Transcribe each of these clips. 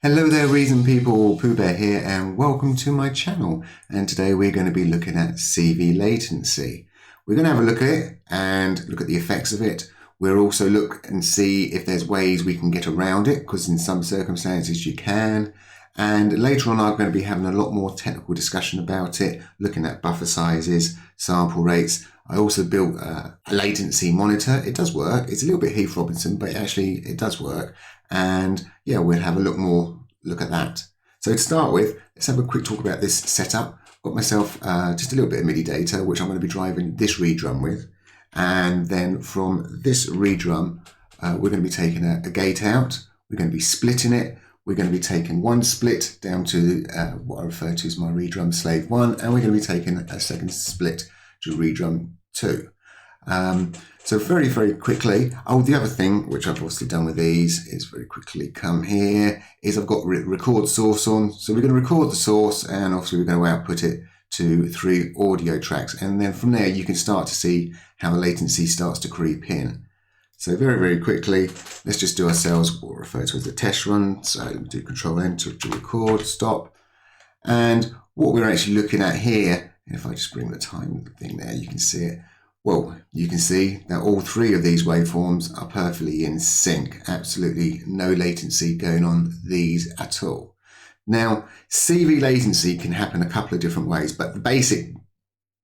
Hello there, reason people, PoohBear here, and welcome to my channel. And today we're going to be looking at CV latency. We're going to have a look at it and look at the effects of it. We'll also look and see if there's ways we can get around it, because in some circumstances you can. And later on I'm going to be having a lot more technical discussion about it, looking at buffer sizes, sample rates. I also built a latency monitor. It does work. It's a little bit Heath Robinson, but actually it does work. And yeah, we'll have a look at that. So to start with, let's have a quick talk about this setup. Got myself just a little bit of MIDI data, which I'm going to be driving this read drum with. And then from this read drum, we're going to be taking a gate out. We're going to be splitting it. We're going to be taking one split down to what I refer to as my read drum slave 1, and we're going to be taking a second split to read drum 2. So very, very quickly, the other thing, which I've obviously done with these, is very quickly come here, is I've got record source on. So we're going to record the source, and obviously we're going to output it to 3 audio tracks. And then from there, you can start to see how the latency starts to creep in. So very, very quickly, let's just do ourselves what we refer to as a test run. So do Control-Enter to record, stop. And what we're actually looking at here, if I just bring the time thing there, you can see it. Well, you can see that all 3 of these waveforms are perfectly in sync. Absolutely no latency going on these at all. Now, CV latency can happen a couple of different ways, but the basic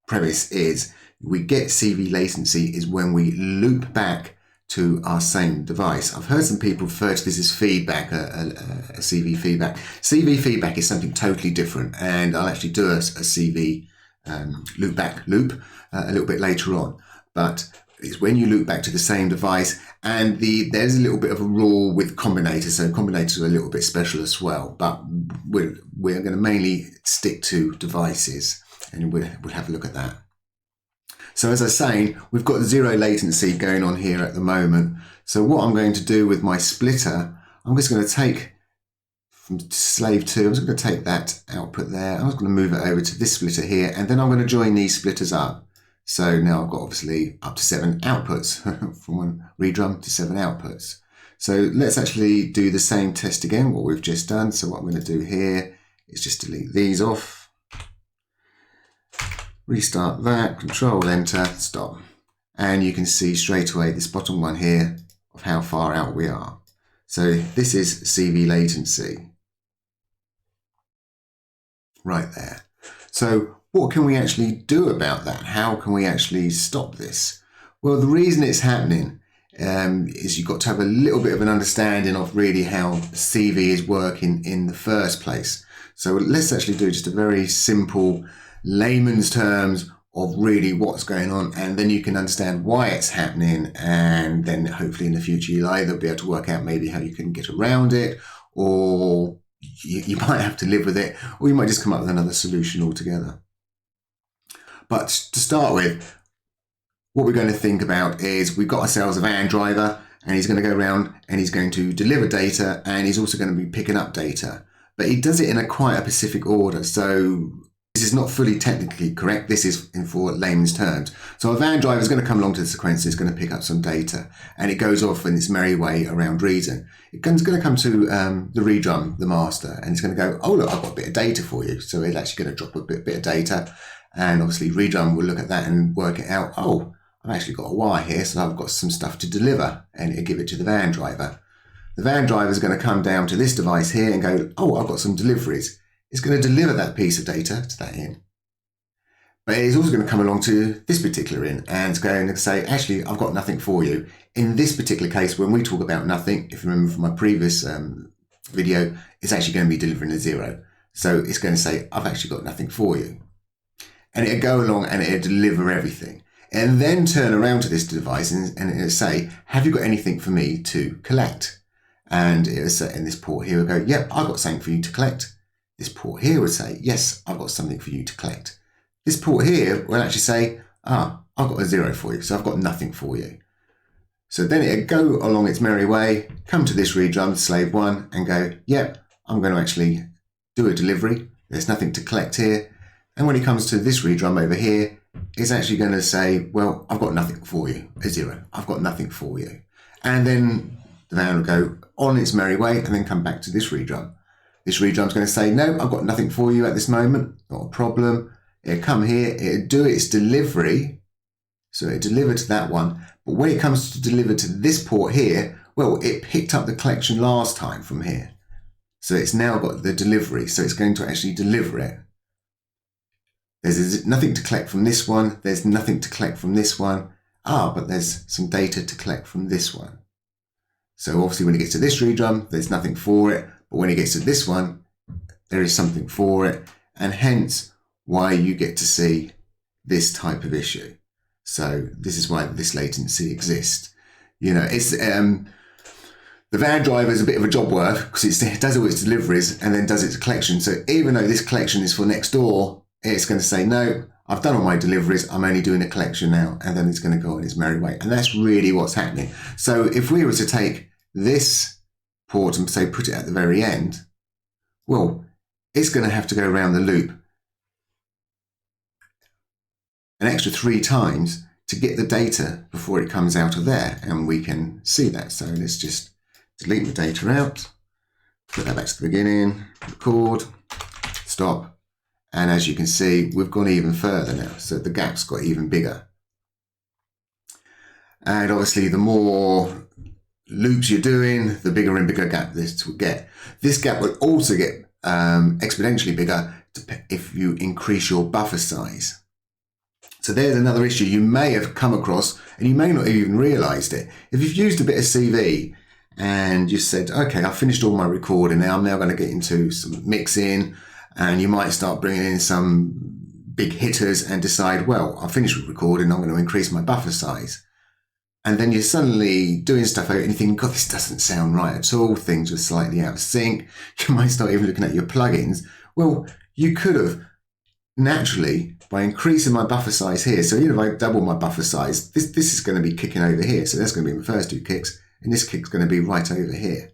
premise is we get CV latency is when we loop back to our same device. I've heard some people refer to this as feedback, a CV feedback. CV feedback is something totally different, and I'll actually do a CV loop back loop a little bit later on. But it's when you loop back to the same device, and there's a little bit of a rule with combinators. So combinators are a little bit special as well, but we're going to mainly stick to devices, and we'll have a look at that. So as I was saying, we've got 0 latency going on here at the moment. So what I'm going to do with my splitter, I'm just going to take from slave 2, I'm just going to take that output there. I'm just going to move it over to this splitter here, and then I'm going to join these splitters up. So now I've got obviously up to 7 outputs from one read drum to 7 outputs. So let's actually do the same test again, what we've just done. So what I'm going to do here is just delete these off. Restart that, Control-Enter, stop. And you can see straight away this bottom one here of how far out we are. So this is CV latency. Right there. So what can we actually do about that? How can we actually stop this? Well, the reason it's happening is you've got to have a little bit of an understanding of really how CV is working in the first place. So let's actually do just a very simple layman's terms of really what's going on, and then you can understand why it's happening, and then hopefully in the future you'll either be able to work out maybe how you can get around it, or you might have to live with it, or you might just come up with another solution altogether. But to start with, what we're going to think about is we've got ourselves a van driver, and he's going to go around and he's going to deliver data, and he's also going to be picking up data. But he does it in quite a specific order. So this is not fully technically correct. This is in for layman's terms. So a van driver is going to come along to the sequencer, is going to pick up some data, and it goes off in its merry way around reason. It's going to come to the read drum, the master, and it's going to go, oh, look, I've got a bit of data for you. So it's actually going to drop a bit of data, and obviously read drum will look at that and work it out. Oh, I've actually got a wire here, so I've got some stuff to deliver, and it'll give it to the van driver. The van driver is going to come down to this device here and go, oh, I've got some deliveries. It's going to deliver that piece of data to that in. But it's also going to come along to this particular in, and it's going to say, actually, I've got nothing for you. In this particular case, when we talk about nothing, if you remember from my previous video, it's actually going to be delivering a 0. So it's going to say, I've actually got nothing for you. And it'll go along and it'll deliver everything. And then turn around to this device and it'll say, have you got anything for me to collect? And it'll say, in this port here, it'll go, yep, I've got something for you to collect. This port here would say, yes, I've got something for you to collect. This port here will actually say, I've got a 0 for you, so I've got nothing for you. So then it'll go along its merry way, come to this read drum, slave 1, and go, yep, I'm going to actually do a delivery. There's nothing to collect here. And when it comes to this read drum over here, it's actually going to say, well, I've got nothing for you, a 0. I've got nothing for you. And then the van will go on its merry way and then come back to this read drum. This read drum's going to say, no, I've got nothing for you at this moment. Not a problem. It'll come here. It'll do its delivery. So it delivered to that one. But when it comes to deliver to this port here, well, it picked up the collection last time from here. So it's now got the delivery. So it's going to actually deliver it. There's nothing to collect from this one. There's nothing to collect from this one. But there's some data to collect from this one. So obviously when it gets to this read drum, there's nothing for it. But when it gets to this one, there is something for it. And hence why you get to see this type of issue. So this is why this latency exists. You know, it's the van driver is a bit of a job work because it does all its deliveries and then does its collection. So even though this collection is for next door, it's going to say, no, I've done all my deliveries. I'm only doing a collection now. And then it's going to go on its merry way. And that's really what's happening. So if we were to take this port and say put it at the very end, well, it's going to have to go around the loop an extra 3 times to get the data before it comes out of there. And we can see that. So let's just delete the data out, put that back to the beginning, record, stop. And as you can see, we've gone even further now. So the gap's got even bigger. And obviously the more loops you're doing, the bigger and bigger gap this will get. This gap will also get exponentially bigger if you increase your buffer size. So there's another issue you may have come across and you may not have even realized it. If you've used a bit of CV and you said, okay, I've finished all my recording now, I'm now going to get into some mixing, and you might start bringing in some big hitters and decide, well, I've finished with recording, I'm going to increase my buffer size. And then you're suddenly doing stuff out and you think, God, this doesn't sound right at all. Things are slightly out of sync. You might start even looking at your plugins. Well, you could have naturally, by increasing my buffer size here, so if I double my buffer size, this is going to be kicking over here. So that's going to be my first 2 kicks, and this kick's going to be right over here.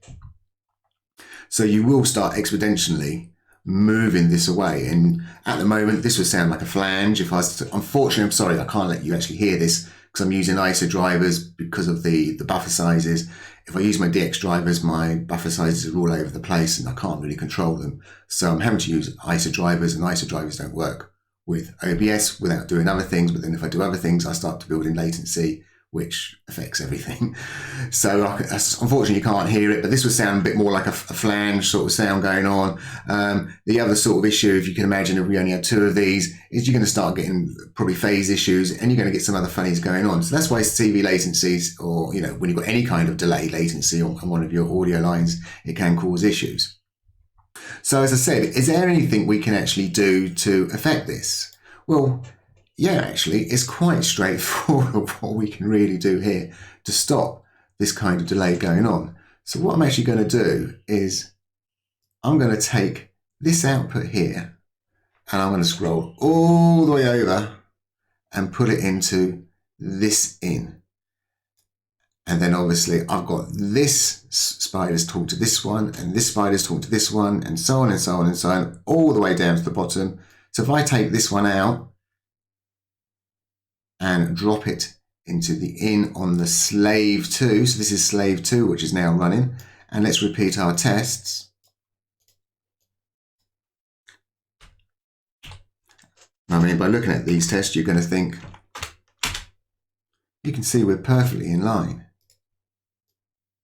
So you will start exponentially moving this away. And at the moment, this would sound like a flange. If I was to, unfortunately, I'm sorry, I can't let you actually hear this because I'm using ISO drivers because of the buffer sizes. If I use my DX drivers, my buffer sizes are all over the place and I can't really control them. So I'm having to use ISO drivers, and ISO drivers don't work with OBS without doing other things. But then if I do other things, I start to build in latency, which affects everything. So unfortunately you can't hear it, but this would sound a bit more like a flange sort of sound going on. The other sort of issue, if you can imagine, if we only had 2 of these, is you're going to start getting probably phase issues and you're going to get some other funnies going on. So that's why CV latencies, or when you've got any kind of delay latency on one of your audio lines, it can cause issues. So as I said, is there anything we can actually do to affect this? Well, yeah, actually, it's quite straightforward what we can really do here to stop this kind of delay going on. So what I'm actually going to do is I'm going to take this output here and I'm going to scroll all the way over and put it into this in. And then obviously I've got this spider's talk to this one and this spider's talk to this one and so on and so on and so on, all the way down to the bottom. So if I take this one out and drop it into the in on the slave 2. So this is slave 2, which is now running. And let's repeat our tests. I mean, by looking at these tests, you're going to think, you can see we're perfectly in line.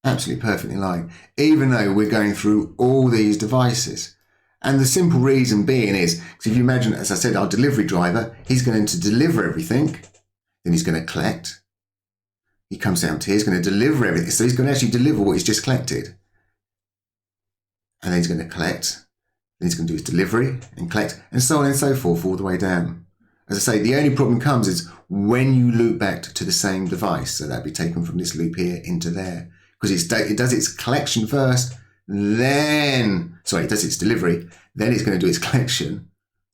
Absolutely perfectly in line, even though we're going through all these devices. And the simple reason being is, because if you imagine, as I said, our delivery driver, he's going to deliver everything. Then he's going to collect. He comes down to here, he's going to deliver everything. So he's going to actually deliver what he's just collected. And then he's going to collect. Then he's going to do his delivery and collect, and so on and so forth all the way down. As I say, the only problem comes is when you loop back to the same device. So that'd be taken from this loop here into there. Because it does its collection first, then, sorry, it does its delivery, then it's going to do its collection.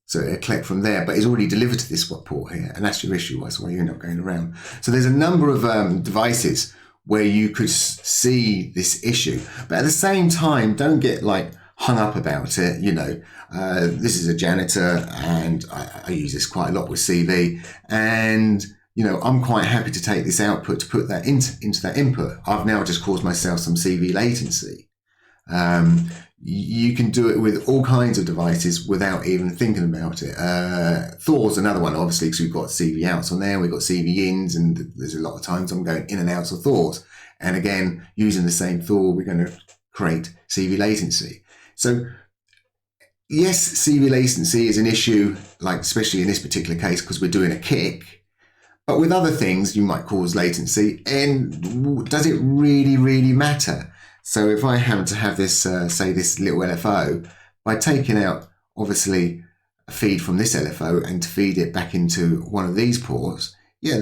So it'll collect from there, but it's already delivered to this port here. And that's your issue. That's why you end up going around. So there's a number of devices where you could see this issue. But at the same time, don't get hung up about it. This is a janitor and I use this quite a lot with CV. And, I'm quite happy to take this output to put that into that input. I've now just caused myself some CV latency. You can do it with all kinds of devices without even thinking about it. Thor's another one, obviously, because we've got CV outs on there, we've got CV ins, and there's a lot of times I'm going in and out of Thor's. And again, using the same Thor, we're going to create CV latency. So yes, CV latency is an issue, like especially in this particular case, because we're doing a kick. But with other things, you might cause latency. And does it really, really matter? So if I happen to have this, say this little LFO, by taking out, obviously, a feed from this LFO and to feed it back into one of these ports, yeah,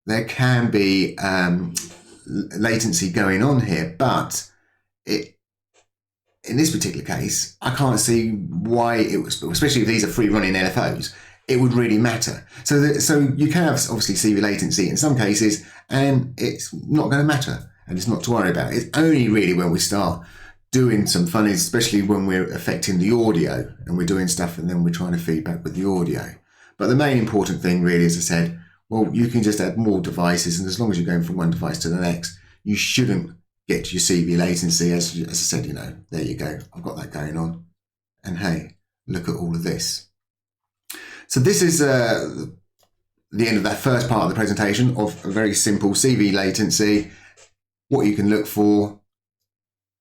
there can be latency going on here, but in this particular case, I can't see why it was, especially if these are free running LFOs, it would really matter. So you can have obviously CV latency in some cases, and it's not going to matter, and it's not to worry about. It's only really when we start doing some funny, especially when we're affecting the audio and we're doing stuff and then we're trying to feedback with the audio. But the main important thing really, as I said, well, you can just add more devices, and as long as you're going from one device to the next, you shouldn't get your CV latency. As I said, there you go. I've got that going on. And hey, look at all of this. So this is the end of that first part of the presentation of a very simple CV latency, what you can look for.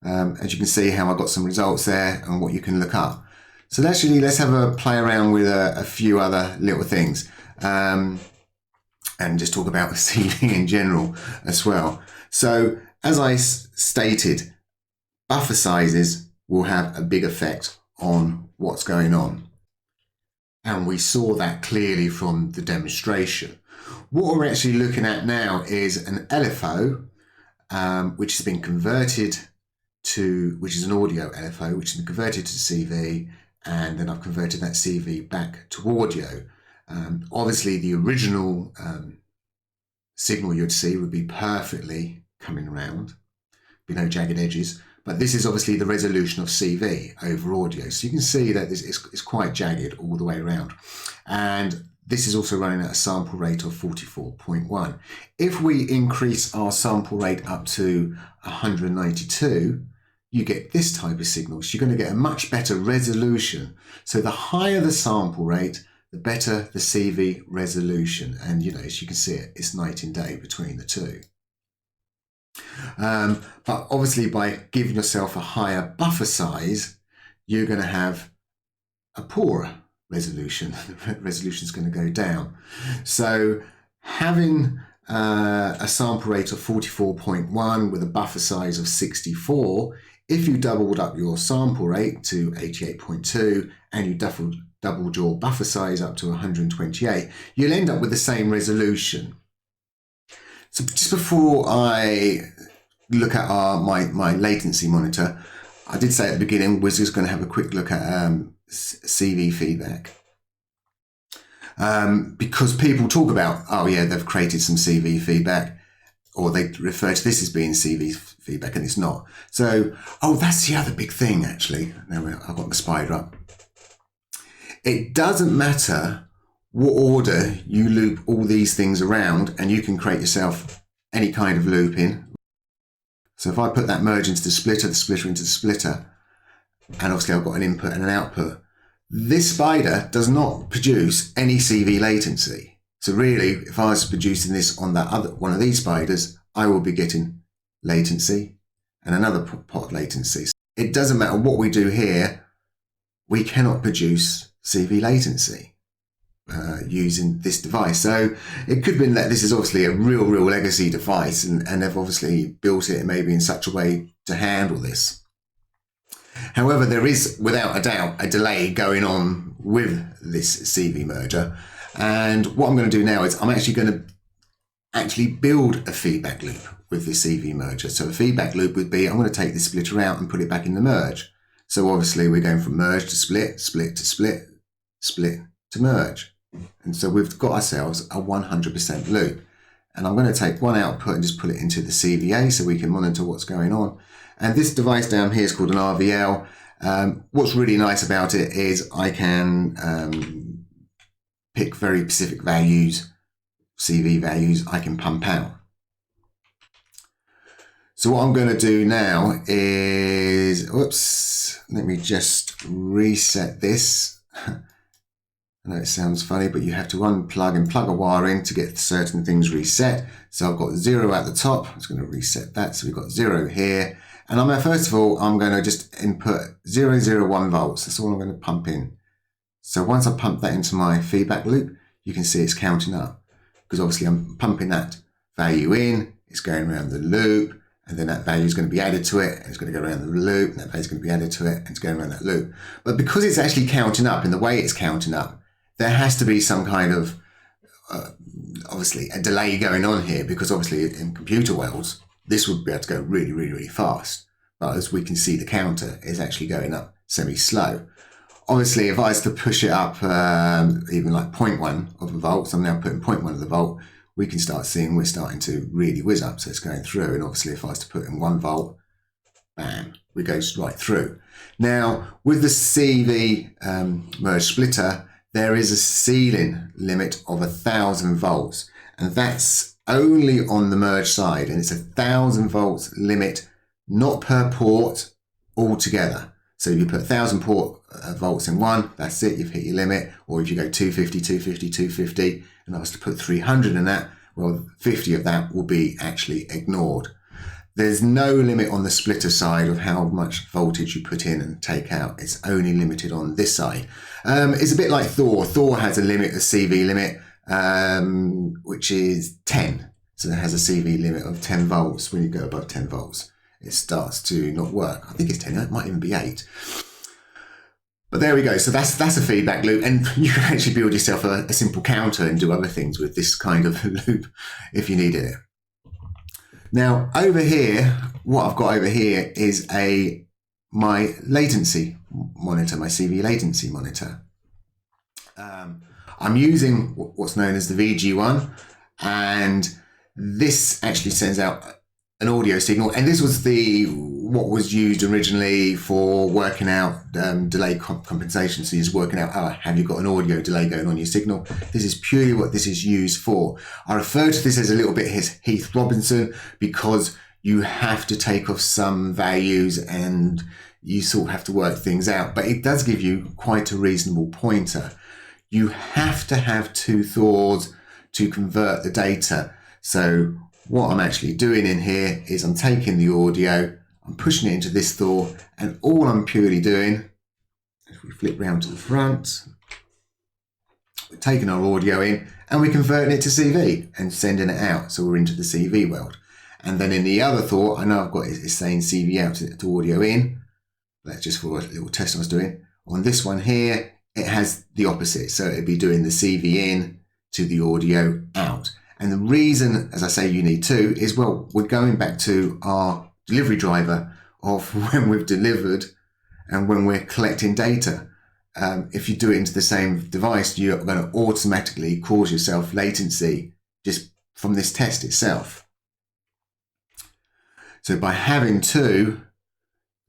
As you can see how I got some results there and what you can look up. So let's have a play around with a few other little things and just talk about the CV in general as well. So as I stated, buffer sizes will have a big effect on what's going on. And we saw that clearly from the demonstration. What we're actually looking at now is an LFO, which has been converted to, which is an audio LFO, which has been converted to CV, and then I've converted that CV back to audio. Obviously, the original signal you'd see would be perfectly coming around, be no jagged edges. But this is obviously the resolution of CV over audio. So you can see that it's quite jagged all the way around. And this is also running at a sample rate of 44.1. If we increase our sample rate up to 192, you get this type of signal. So you're going to get a much better resolution. So the higher the sample rate, the better the CV resolution. And, as you can see, it's night and day between the two. But obviously by giving yourself a higher buffer size, you're going to have a poorer resolution. The resolution is going to go down. So having a sample rate of 44.1 with a buffer size of 64, if you doubled up your sample rate to 88.2 and you doubled your buffer size up to 128, you'll end up with the same resolution. So just before I look at my latency I did say at the beginning we're just going to have a quick look at CV feedback. Because people talk about, oh yeah, they've created some CV feedback, or they refer to this as being CV feedback, and it's not. So, that's the other big thing actually. Now I've got the spider up. It doesn't matter what order you loop all these things around, and you can create yourself any kind of looping. So if I put that merge into the splitter into the splitter, and obviously I've got an input and an output, this spider does not produce any CV latency. So really, if I was producing this on that other one of these spiders, I will be getting latency and another pot of latency. It doesn't matter what we do here, we cannot produce CV latency using this device. So it could have been that this is obviously a real legacy device, and they've obviously built it maybe in such a way to handle this. However, there is without a doubt a delay going on with this CV merger. And what I'm going to do now is I'm actually going to build a feedback loop with the CV merger. So a feedback loop would be, I'm going to take the splitter out and put it back in the merge. So obviously we're going from merge to split, split to split, split to merge. And so we've got ourselves a 100% loop. And I'm going to take one output and just put it into the CVA so we can monitor what's going on. And this device down here is called an RVL. What's really nice about it is I can pick very specific values, CV values I can pump out. So what I'm going to do now is, whoops, let me just reset this. I know it sounds funny, but you have to unplug and plug a wire in to get certain things reset. So I've got 0 at the top. I'm just going to reset that. So we've got 0 here. And first of all, I'm going to just input 001 volts. That's all I'm going to pump in. So once I pump that into my feedback loop, you can see it's counting up. Because obviously I'm pumping that value in, it's going around the loop, and then that value is going to be added to it, and it's going to go around the loop, and that value is going to be added to it, and it's going around that loop. But because it's actually counting up in the way it's counting up, there has to be some kind of, obviously, a delay going on here, because obviously in computer worlds, this would be able to go really, really, really fast. But as we can see, the counter is actually going up semi-slow. Obviously, if I was to push it up even like 0.1 of a volt, so I'm now putting 0.1 of the volt, we can start seeing we're starting to really whiz up. So it's going through. And obviously, if I was to put in 1 volt, bam, we go right through. Now, with the CV merge splitter, there is a ceiling limit of 1,000 volts. And that's only on the merge side. And it's 1,000 volts limit, not per port, altogether. So if you put 1,000 volts in one, that's it, you've hit your limit. Or if you go 250, 250, 250, and I was to put 300 in that, well, 50 of that will be actually ignored. There's no limit on the splitter side of how much voltage you put in and take out. It's only limited on this side. It's a bit like Thor. Thor has a limit, a CV limit, which is 10. So it has a CV limit of 10 volts. When you go above 10 volts, it starts to not work. I think it's 10, it might even be 8. But there we go. So that's a feedback loop, and you can actually build yourself a simple counter and do other things with this kind of loop if you needed it. Now over here, what I've got over here is my latency monitor, my CV latency monitor. I'm using what's known as the VG1, and this actually sends out an audio signal, and this was what was used originally for working out delay compensation. So you're just working out, have you got an audio delay going on your signal? This is purely what this is used for. I refer to this as a little bit Heath Robinson, because you have to take off some values and you sort of have to work things out, but it does give you quite a reasonable pointer. You have to have 2 Thors to convert the data. So what I'm actually doing in here is I'm taking the audio, I'm pushing it into this Thor, and all I'm purely doing, if we flip round to the front, we're taking our audio in and we're converting it to CV and sending it out. So we're into the CV world. And then in the other Thor, I know I've got it's saying CV out to audio in. That's just for a little test I was doing. On this one here, it has the opposite. So it'd be doing the CV in to the audio out. And the reason, as I say, you need 2 is, well, we're going back to our delivery driver of when we've delivered and when we're collecting data. If you do it into the same device, you're going to automatically cause yourself latency just from this test itself. So by having 2,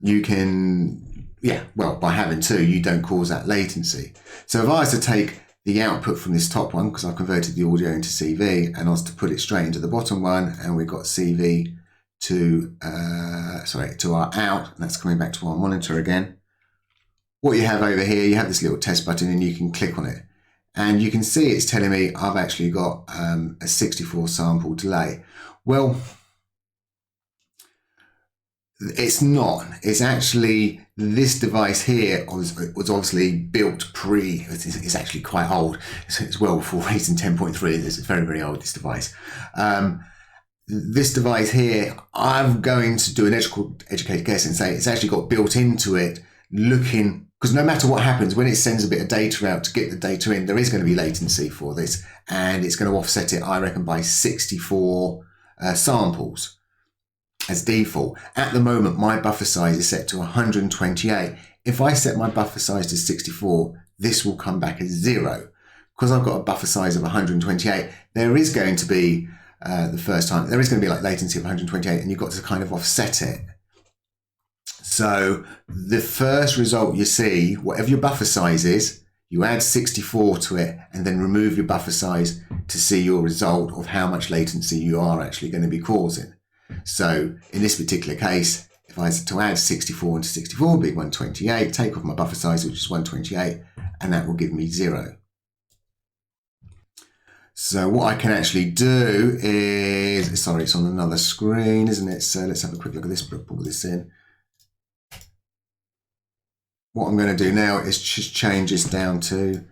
you can, by having 2, you don't cause that latency. So if I was to take the output from this top one, because I've converted the audio into CV, and I was to put it straight into the bottom one, and we've got CV to our out, and that's coming back to our monitor again. What you have over here, you have this little test button, and you can click on it. And you can see it's telling me I've actually got a 64 sample delay. Well, it's not. It's actually, this device here was obviously built it's actually quite old. It's well before version 10.3. It's very, very old, this device. This device here, I'm going to do an educated guess and say it's actually got built into it, because no matter what happens, when it sends a bit of data out to get the data in, there is going to be latency for this, and it's going to offset it, I reckon, by 64 samples as default. At the moment, my buffer size is set to 128. If I set my buffer size to 64, this will come back as 0. Because I've got a buffer size of 128, there is going to be, the first time, there is going to be like latency of 128, and you've got to kind of offset it. So the first result you see, whatever your buffer size is, you add 64 to it and then remove your buffer size to see your result of how much latency you are actually going to be causing. So in this particular case, if I was to add 64 into 64, big 128, take off my buffer size, which is 128, and that will give me 0. So what I can actually do is, sorry, it's on another screen, isn't it? So let's have a quick look at this, pull this in. What I'm going to do now is just change this down to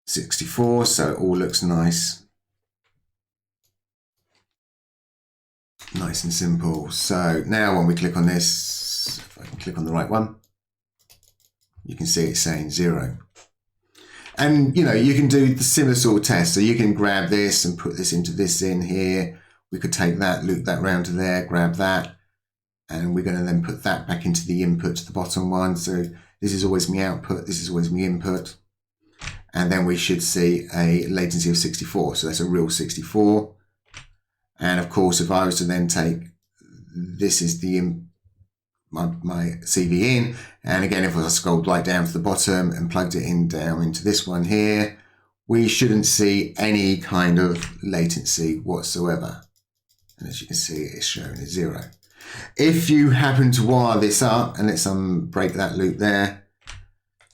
64, so it all looks nice. Nice and simple. So now when we click on this, if I can click on the right one, you can see it's saying 0. And, you know, you can do the similar sort of test. So you can grab this and put this into this in here. We could take that, loop that round to there, grab that. And we're going to then put that back into the input to the bottom one. So this is always my output. This is always my input. And then we should see a latency of 64. So that's a real 64. And of course, if I was to then take, this is the my CV in, and again, if I scrolled right down to the bottom and plugged it in down into this one here, we shouldn't see any kind of latency whatsoever. And as you can see, it's showing a 0. If you happen to wire this up, and let's break that loop there,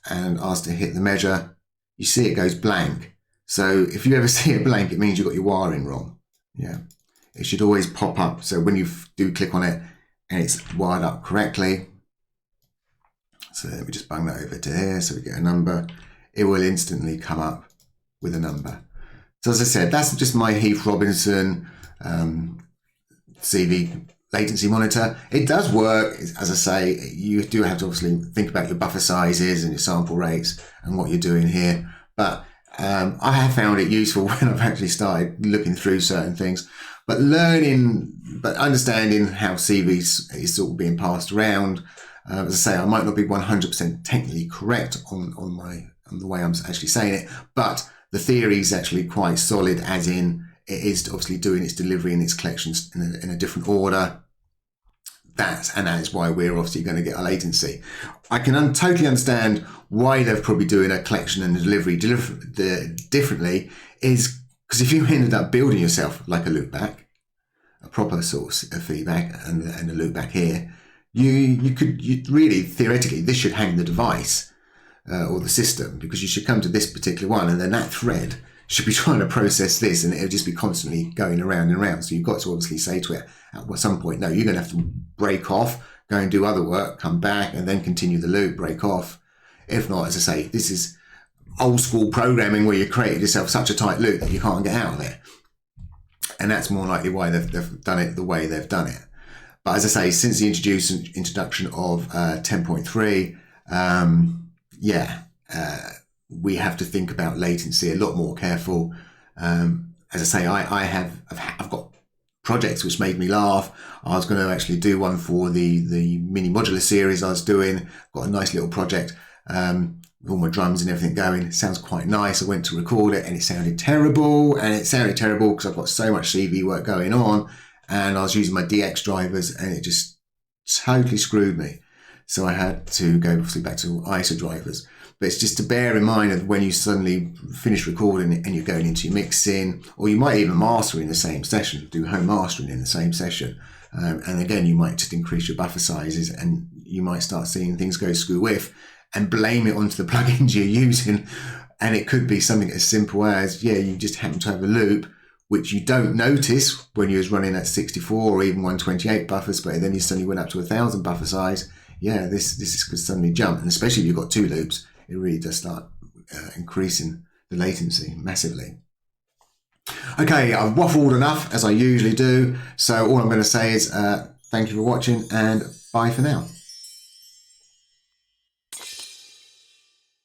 and ask to hit the measure, you see it goes blank. So if you ever see it blank, it means you've got your wiring wrong. Yeah, it should always pop up. So when you do click on it, and it's wired up correctly. So let me just bung that over to here so we get a number. It will instantly come up with a number. So as I said, that's just my Heath Robinson CV latency monitor. It does work. As I say, you do have to obviously think about your buffer sizes and your sample rates and what you're doing here. But I have found it useful when I've actually started looking through certain things. But understanding how CVs is sort of being passed around, as I say, I might not be 100% technically correct on the way I'm actually saying it, but the theory is actually quite solid, as in it is obviously doing its delivery and its collections in a different order. And that is why we're obviously going to get a latency. I can totally understand why they're probably doing a collection and a delivery differently, is because if you ended up building yourself like a loopback, a proper source of feedback and a loopback here, you could really, theoretically, this should hang the device or the system, because you should come to this particular one and then that thread should be trying to process this, and it'll just be constantly going around and around. So you've got to obviously say to it at some point, no, you're going to have to break off, go and do other work, come back and then continue the loop, break off. If not, as I say, this is old school programming where you created yourself such a tight loop that you can't get out of there. And that's more likely why they've done it the way they've done it. But as I say, since the introduction of 10.3, we have to think about latency a lot more careful. As I say, I've got projects which made me laugh. I was going to actually do one for the mini modular series I was doing. Got a nice little project. With all my drums and everything going. It sounds quite nice. I went to record it and it sounded terrible. And it sounded terrible because I've got so much CV work going on, and I was using my DX drivers and it just totally screwed me. So I had to go obviously back to ISO drivers. But it's just to bear in mind that when you suddenly finish recording and you're going into your mixing, or you might even master in the same session, do home mastering in the same session. And again, you might just increase your buffer sizes and you might start seeing things go skew-whiff and blame it onto the plugins you're using. And it could be something as simple as, you just happen to have a loop, which you don't notice when you was running at 64 or even 128 buffers, but then you suddenly went up to 1,000 buffer size. This is could suddenly jump. And especially if you've got 2 loops, it really does start increasing the latency massively. Okay, I've waffled enough, as I usually do. So all I'm going to say is thank you for watching and bye for now.